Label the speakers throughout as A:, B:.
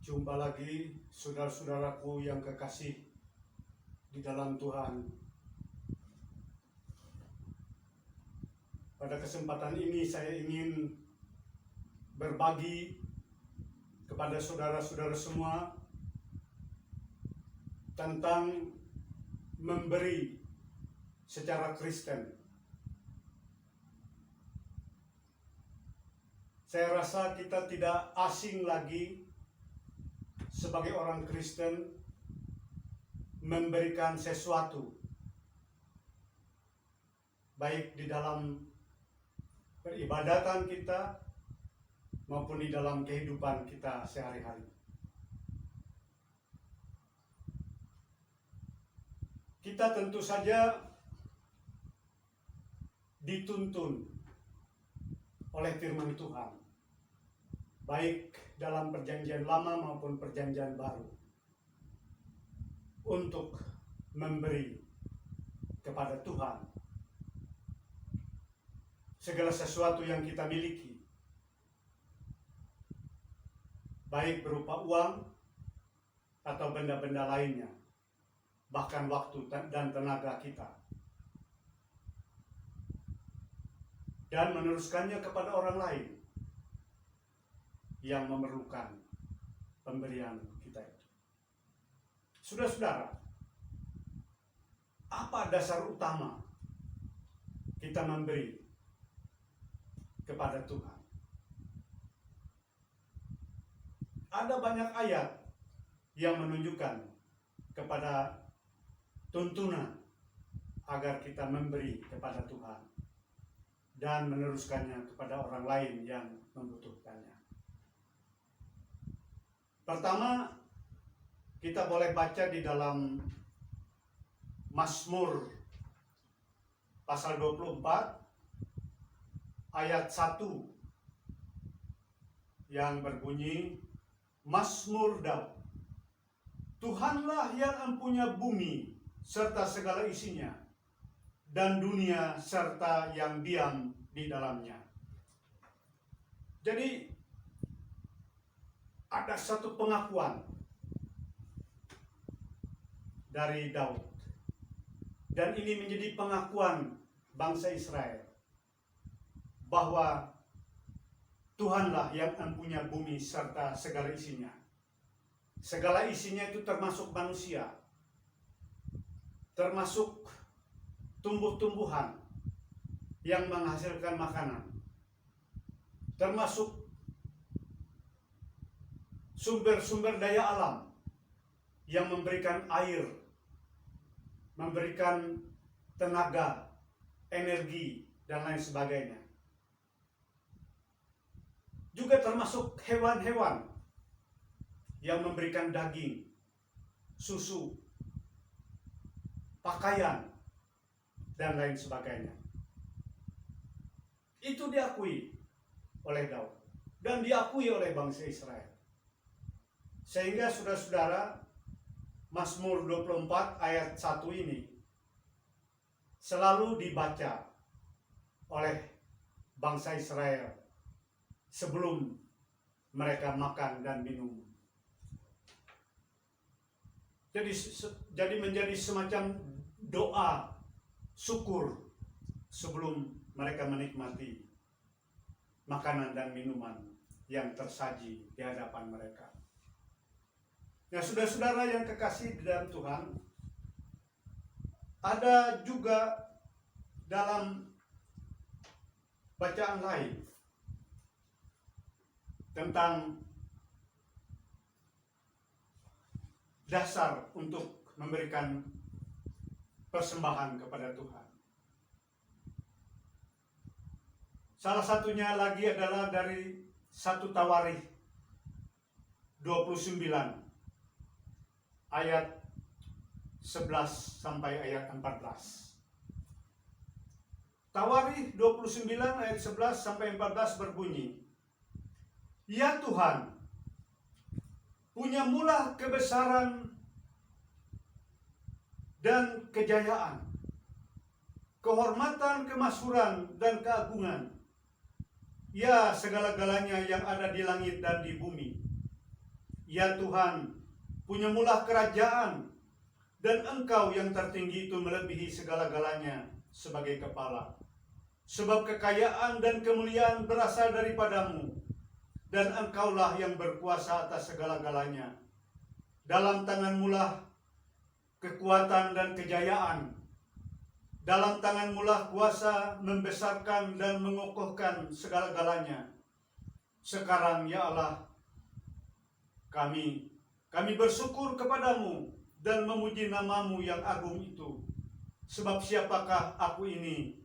A: Jumpa lagi saudara-saudaraku yang kekasih di dalam Tuhan. Pada kesempatan ini saya ingin berbagi kepada saudara-saudara semua tentang memberi secara Kristen. Saya rasa kita tidak asing lagi sebagai orang Kristen memberikan sesuatu, baik di dalam peribadatan kita maupun di dalam kehidupan kita sehari-hari. Kita tentu saja dituntun oleh firman Tuhan, baik dalam perjanjian lama maupun perjanjian baru, untuk memberi kepada Tuhan segala sesuatu yang kita miliki, baik berupa uang atau benda-benda lainnya, bahkan waktu dan tenaga kita, dan meneruskannya kepada orang lain yang memerlukan pemberian kita itu. Saudara-saudara, apa dasar utama kita memberi kepada Tuhan? Ada banyak ayat yang menunjukkan kepada tuntunan agar kita memberi kepada Tuhan dan meneruskannya kepada orang lain yang membutuhkannya. Pertama, kita boleh baca di dalam Mazmur pasal 24 ayat 1 yang berbunyi, Mazmur Daud. Tuhanlah yang empunya bumi serta segala isinya, dan dunia serta yang diam di dalamnya. Jadi ada satu pengakuan dari Daud, dan ini menjadi pengakuan bangsa Israel bahwa Tuhanlah yang mempunyai bumi serta segala isinya. Segala isinya itu termasuk manusia, termasuk tumbuh-tumbuhan yang menghasilkan makanan, termasuk sumber-sumber daya alam yang memberikan air, memberikan tenaga, energi, dan lain sebagainya. Juga termasuk hewan-hewan yang memberikan daging, susu, pakaian, dan lain sebagainya. Itu diakui oleh Daud dan diakui oleh bangsa Israel. Sehingga saudara-saudara, Mazmur 24 ayat 1 ini selalu dibaca oleh bangsa Israel sebelum mereka makan dan minum. Jadi menjadi semacam doa syukur sebelum mereka menikmati makanan dan minuman yang tersaji di hadapan mereka. Nah, saudara-saudara yang kekasih di dalam Tuhan, ada juga dalam bacaan lain tentang dasar untuk memberikan persembahan kepada Tuhan. Salah satunya lagi adalah dari 1 Tawarikh 29 ayat 11 sampai ayat 14. Tawarikh 29 ayat 11 sampai 14 berbunyi, Ya Tuhan, punya mula kebesaran dan kejayaan, kehormatan, kemasyhuran, dan keagungan. Ya, segala-galanya yang ada di langit dan di bumi. ya Tuhan, punyamulah kerajaan, dan Engkau yang tertinggi itu melebihi segala-galanya sebagai kepala. Sebab kekayaan dan kemuliaan berasal daripadamu, dan Engkaulah yang berkuasa atas segala-galanya. Dalam tanganmu-lah kekuatan dan kejayaan. Dalam tanganmu-lah kuasa membesarkan dan mengokohkan segala-galanya. Sekarang ya Allah, kami bersyukur kepadamu dan memuji namamu yang agung itu. Sebab siapakah aku ini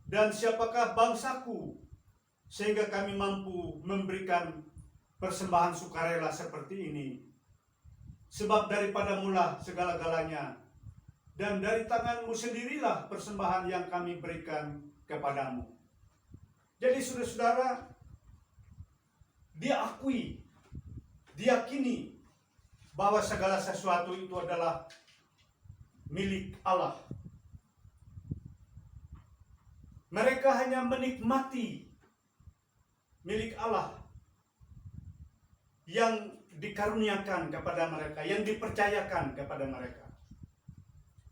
A: dan siapakah bangsaku, sehingga kami mampu memberikan persembahan sukarela seperti ini. Sebab daripadamu-lah segala-galanya, dan dari tanganmu sendirilah persembahan yang kami berikan kepadamu. Jadi saudara-saudara, diyakini bahwa segala sesuatu itu adalah milik Allah. Mereka hanya menikmati milik Allah yang dikaruniakan kepada mereka, yang dipercayakan kepada mereka.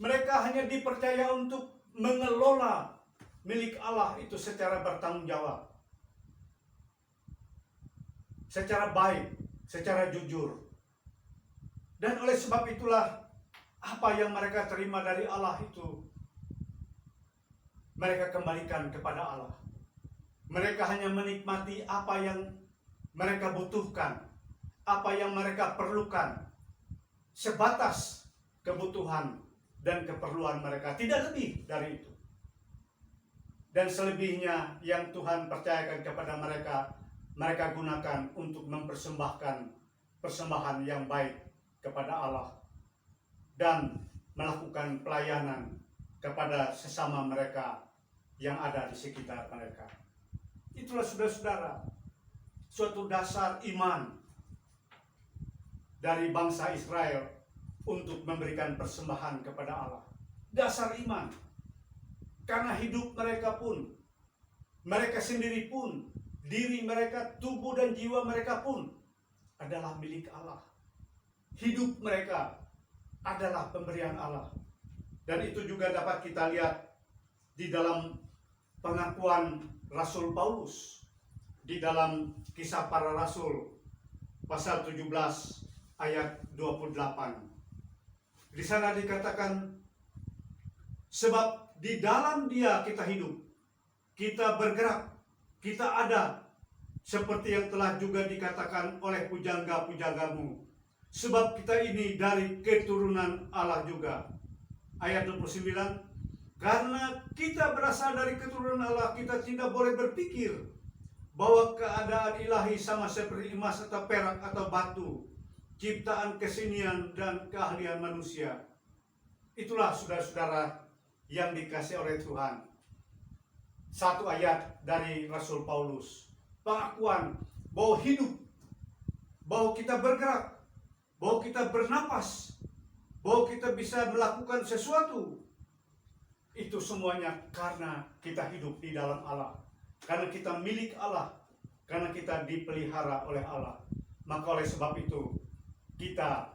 A: Mereka hanya dipercaya untuk mengelola milik Allah itu secara bertanggung jawab, secara baik, secara jujur. Dan oleh sebab itulah apa yang mereka terima dari Allah itu mereka kembalikan kepada Allah. Mereka hanya menikmati apa yang mereka butuhkan, apa yang mereka perlukan, sebatas kebutuhan dan keperluan mereka, tidak lebih dari itu. Dan selebihnya yang Tuhan percayakan kepada mereka, mereka gunakan untuk mempersembahkan persembahan yang baik kepada Allah dan melakukan pelayanan kepada sesama mereka yang ada di sekitar mereka. Itulah saudara-saudara, suatu dasar iman dari bangsa Israel untuk memberikan persembahan kepada Allah. Dasar iman. Karena hidup mereka pun, mereka sendiri pun, diri mereka, tubuh dan jiwa mereka pun adalah milik Allah. Hidup mereka adalah pemberian Allah. Dan itu juga dapat kita lihat di dalam pengakuan Rasul Paulus di dalam Kisah Para Rasul pasal 17 ayat 28. Di sana dikatakan, sebab di dalam Dia kita hidup, kita bergerak, kita ada, seperti yang telah juga dikatakan oleh pujangga-pujanggamu. Sebab kita ini dari keturunan Allah juga. Ayat 29, karena kita berasal dari keturunan Allah, kita tidak boleh berpikir bahwa keadaan ilahi sama seperti emas atau perak atau batu, ciptaan kesenian dan keahlian manusia. Itulah saudara-saudara yang dikasih oleh Tuhan. Satu ayat dari Rasul Paulus. Pengakuan bahwa hidup, bahwa kita bergerak, bahwa kita bernapas, bahwa kita bisa melakukan sesuatu. Itu semuanya karena kita hidup di dalam Allah. Karena kita milik Allah. Karena kita dipelihara oleh Allah. Maka oleh sebab itu, kita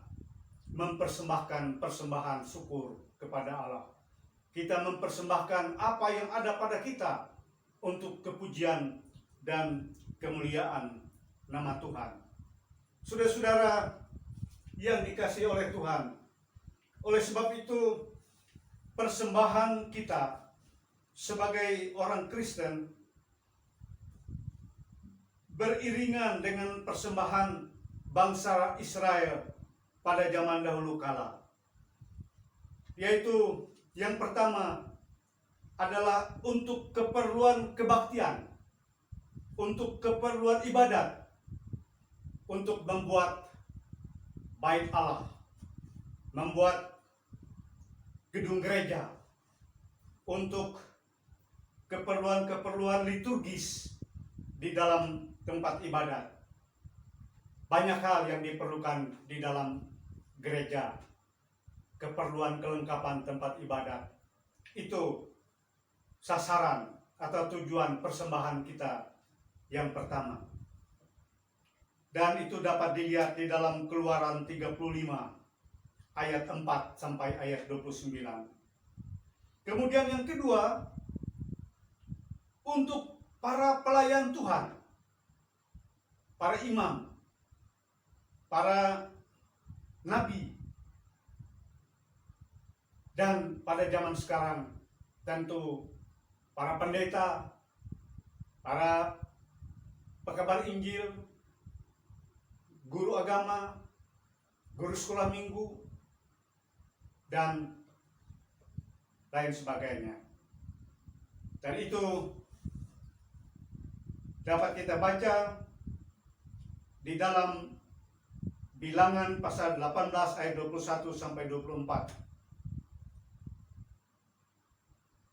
A: mempersembahkan persembahan syukur kepada Allah. Kita mempersembahkan apa yang ada pada kita untuk kepujian dan kemuliaan nama Tuhan. Saudara-saudara yang dikasihi oleh Tuhan, oleh sebab itu persembahan kita sebagai orang Kristen beriringan dengan persembahan bangsa Israel pada zaman dahulu kala. Yaitu yang pertama adalah untuk keperluan kebaktian, untuk keperluan ibadat, untuk membuat bait Allah, membuat gedung gereja, untuk keperluan-keperluan liturgis di dalam tempat ibadat. Banyak hal yang diperlukan di dalam gereja. Keperluan kelengkapan tempat ibadat. Itu sasaran atau tujuan persembahan kita yang pertama. Dan itu dapat dilihat di dalam Keluaran 35 ayat 4 sampai ayat 29. Kemudian yang kedua, untuk para pelayan Tuhan, para imam, para nabi, dan pada zaman sekarang tentu para pendeta, para pekabar Injil, guru agama, guru sekolah minggu, dan lain sebagainya. Dan itu dapat kita baca di dalam Bilangan pasal 18 ayat 21 sampai 24.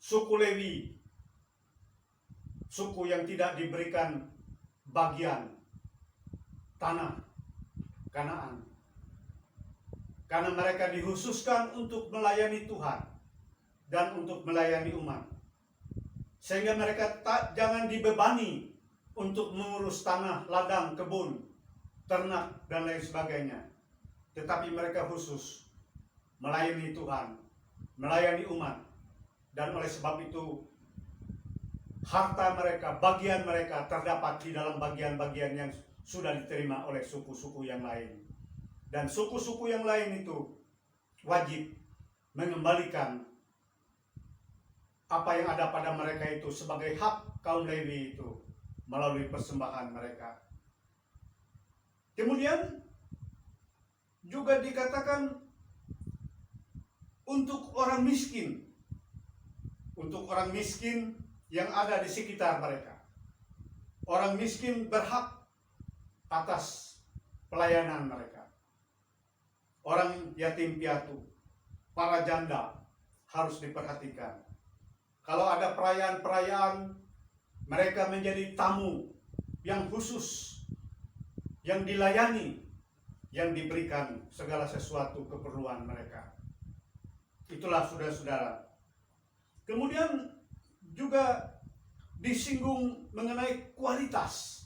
A: Suku Lewi, suku yang tidak diberikan bagian tanah Kanaan, karena mereka dikhususkan untuk melayani Tuhan dan untuk melayani umat, sehingga mereka jangan dibebani untuk mengurus tanah, ladang, kebun, ternak, dan lain sebagainya. Tetapi mereka khusus melayani Tuhan, melayani umat. Dan oleh sebab itu harta mereka, bagian mereka terdapat di dalam bagian-bagian yang sudah diterima oleh suku-suku yang lain. Dan suku-suku yang lain itu wajib mengembalikan apa yang ada pada mereka itu sebagai hak kaum Lewi itu melalui persembahan mereka. Kemudian juga dikatakan untuk orang miskin, yang ada di sekitar mereka. Orang miskin berhak atas pelayanan mereka. Orang yatim piatu, para janda harus diperhatikan. Kalau ada perayaan-perayaan, mereka menjadi tamu yang khusus, yang dilayani, yang diberikan segala sesuatu keperluan mereka. Itulah saudara-saudara. Kemudian juga disinggung mengenai kualitas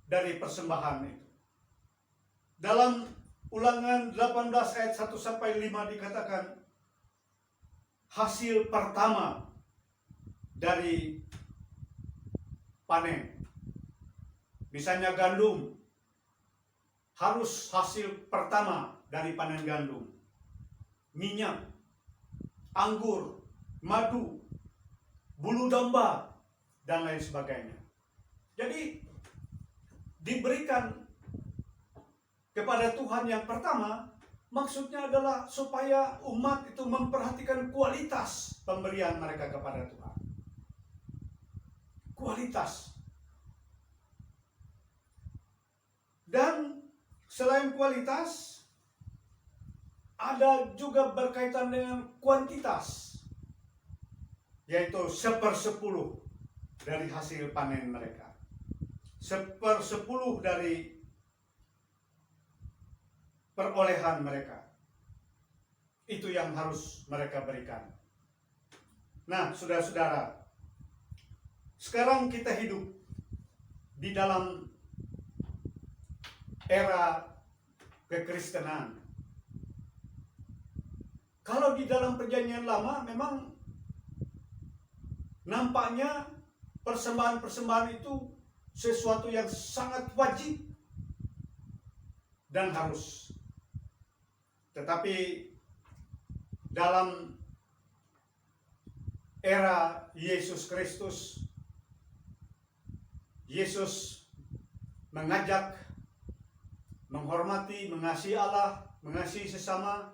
A: dari persembahan itu. Dalam Ulangan 18 ayat 1 sampai 5 dikatakan hasil pertama dari panen. Misalnya gandum, harus hasil pertama dari panen gandum. Minyak, anggur, madu, bulu domba, dan lain sebagainya. Jadi diberikan kepada Tuhan yang pertama, maksudnya adalah supaya umat itu memperhatikan kualitas pemberian mereka kepada Tuhan. Kualitas. Dan selain kualitas, ada juga berkaitan dengan kuantitas, yaitu 1/10 dari hasil panen mereka. 1/10 dari perolehan mereka. Itu yang harus mereka berikan. Nah, saudara-saudara, sekarang kita hidup di dalam era kekristenan. Kalau di dalam perjanjian lama memang nampaknya persembahan-persembahan itu sesuatu yang sangat wajib dan harus. Tetapi dalam era Yesus Kristus, Yesus mengajak menghormati, mengasihi Allah, mengasihi sesama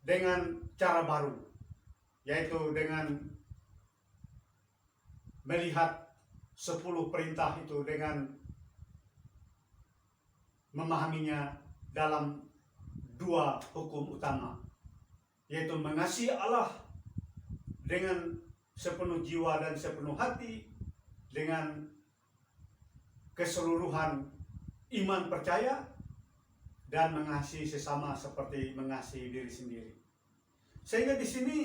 A: dengan cara baru, yaitu dengan melihat 10 perintah itu dengan memahaminya dalam 2 hukum utama, yaitu mengasihi Allah dengan sepenuh jiwa dan sepenuh hati, dengan keseluruhan iman percaya, dan mengasihi sesama seperti mengasihi diri sendiri. Sehingga di sini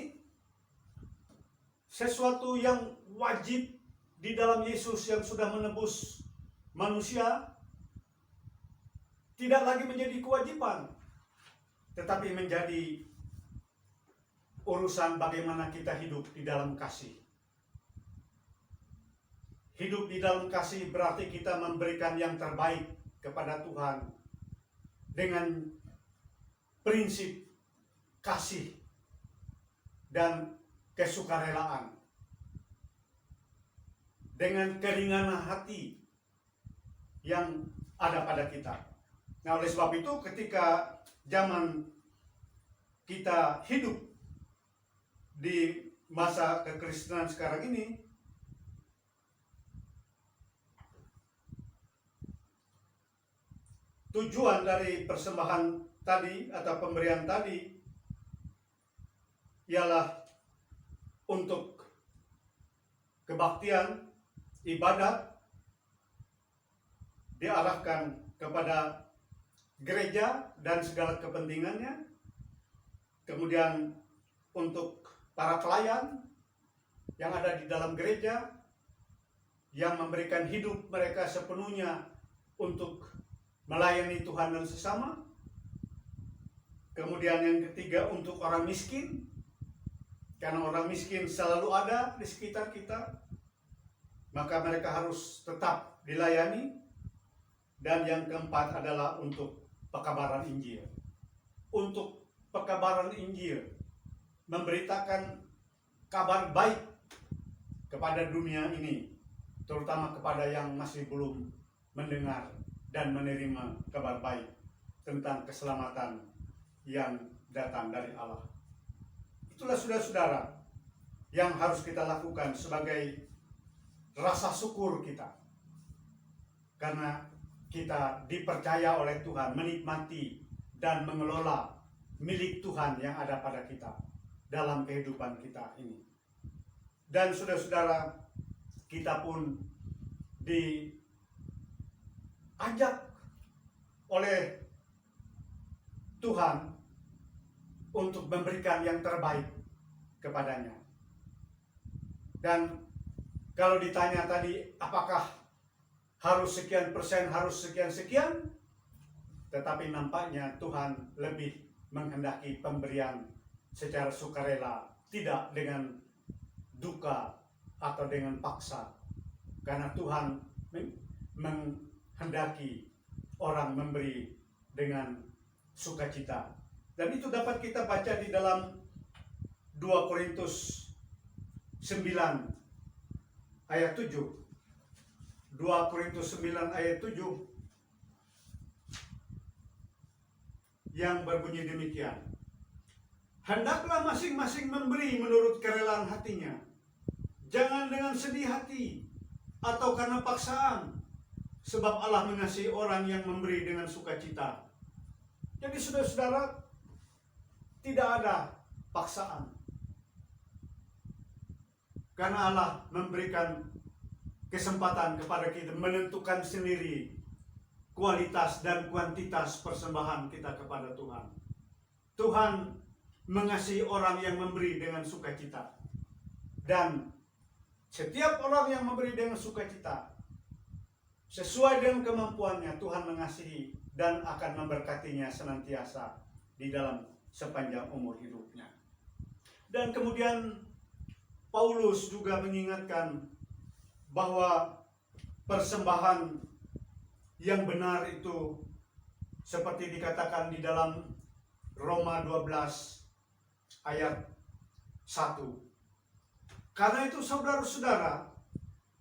A: sesuatu yang wajib di dalam Yesus yang sudah menebus manusia tidak lagi menjadi kewajiban, tetapi menjadi urusan bagaimana kita hidup di dalam kasih. Hidup di dalam kasih berarti kita memberikan yang terbaik kepada Tuhan dengan prinsip kasih dan kesukarelaan, dengan keringanan hati yang ada pada kita. Nah, oleh sebab itu ketika zaman kita hidup di masa kekristenan sekarang ini, tujuan dari persembahan tadi atau pemberian tadi ialah untuk kebaktian, ibadat, diarahkan kepada gereja dan segala kepentingannya. Kemudian untuk para pelayan yang ada di dalam gereja, yang memberikan hidup mereka sepenuhnya untuk melayani Tuhan dan sesama. Kemudian yang ketiga untuk orang miskin, karena orang miskin selalu ada di sekitar kita, maka mereka harus tetap dilayani. Dan yang keempat adalah untuk pekabaran Injil. Untuk pekabaran Injil, memberitakan kabar baik kepada dunia ini, terutama kepada yang masih belum mendengar dan menerima kabar baik tentang keselamatan yang datang dari Allah. Itulah saudara-saudara yang harus kita lakukan sebagai rasa syukur kita, karena kita dipercaya oleh Tuhan menikmati dan mengelola milik Tuhan yang ada pada kita dalam kehidupan kita ini. Dan saudara-saudara, kita pun diajak oleh Tuhan untuk memberikan yang terbaik kepadanya. Dan kalau ditanya tadi apakah harus sekian persen, harus sekian-sekian, tetapi nampaknya Tuhan lebih menghendaki pemberian secara sukarela, tidak dengan duka atau dengan paksa, karena Tuhan menghendaki orang memberi dengan sukacita. Dan itu dapat kita baca di dalam 2 Korintus 9 ayat 7. 2 Korintus 9 ayat 7 yang berbunyi demikian. Hendaklah masing-masing memberi menurut kerelaan hatinya, jangan dengan sedih hati atau karena paksaan, sebab Allah mengasihi orang yang memberi dengan sukacita. Jadi saudara-saudara, tidak ada paksaan, karena Allah memberikan kesempatan kepada kita menentukan sendiri kualitas dan kuantitas persembahan kita kepada Tuhan. Tuhan mengasihi orang yang memberi dengan sukacita. Dan setiap orang yang memberi dengan sukacita, sesuai dengan kemampuannya, Tuhan mengasihi dan akan memberkatinya senantiasa di dalam sepanjang umur hidupnya. Dan kemudian Paulus juga mengingatkan bahwa persembahan yang benar itu seperti dikatakan di dalam Roma 12 ayat 1. Karena itu saudara-saudara,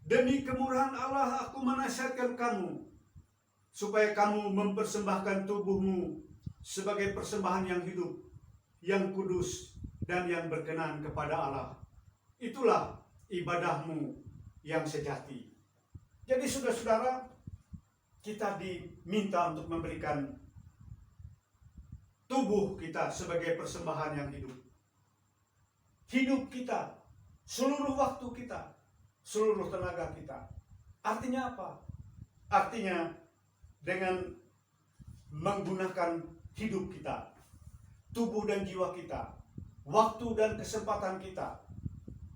A: demi kemurahan Allah aku menasihatkan kamu supaya kamu mempersembahkan tubuhmu sebagai persembahan yang hidup, yang kudus dan yang berkenan kepada Allah. Itulah ibadahmu yang sejati. Jadi saudara-saudara, kita diminta untuk memberikan tubuh kita sebagai persembahan yang hidup. Hidup kita, seluruh waktu kita, seluruh tenaga kita. Artinya apa? Artinya dengan menggunakan hidup kita, tubuh dan jiwa kita, waktu dan kesempatan kita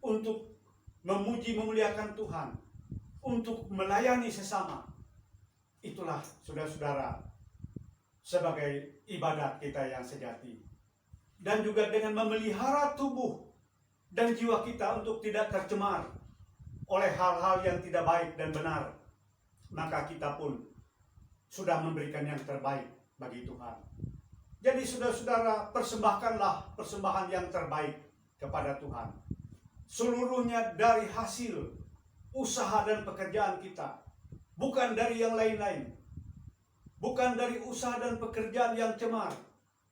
A: untuk memuji memuliakan Tuhan, untuk melayani sesama. Itulah saudara-saudara sebagai ibadat kita yang sejati. Dan juga dengan memelihara tubuh dan jiwa kita untuk tidak tercemar oleh hal-hal yang tidak baik dan benar, maka kita pun sudah memberikan yang terbaik bagi Tuhan. Jadi saudara-saudara, persembahkanlah persembahan yang terbaik kepada Tuhan. Seluruhnya dari hasil usaha dan pekerjaan kita, bukan dari yang lain-lain. Bukan dari usaha dan pekerjaan yang cemar,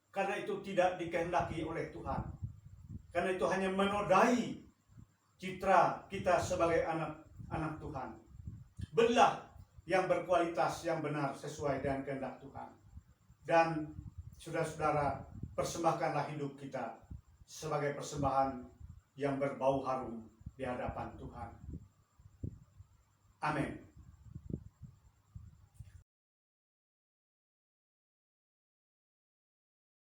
A: karena itu tidak dikehendaki oleh Tuhan. Karena itu hanya menodai citra kita sebagai anak-anak Tuhan. Berilah yang berkualitas, yang benar, sesuai dengan kehendak Tuhan. Dan saudara-saudara, persembahkanlah hidup kita sebagai persembahan yang berbau harum di hadapan Tuhan. Amin.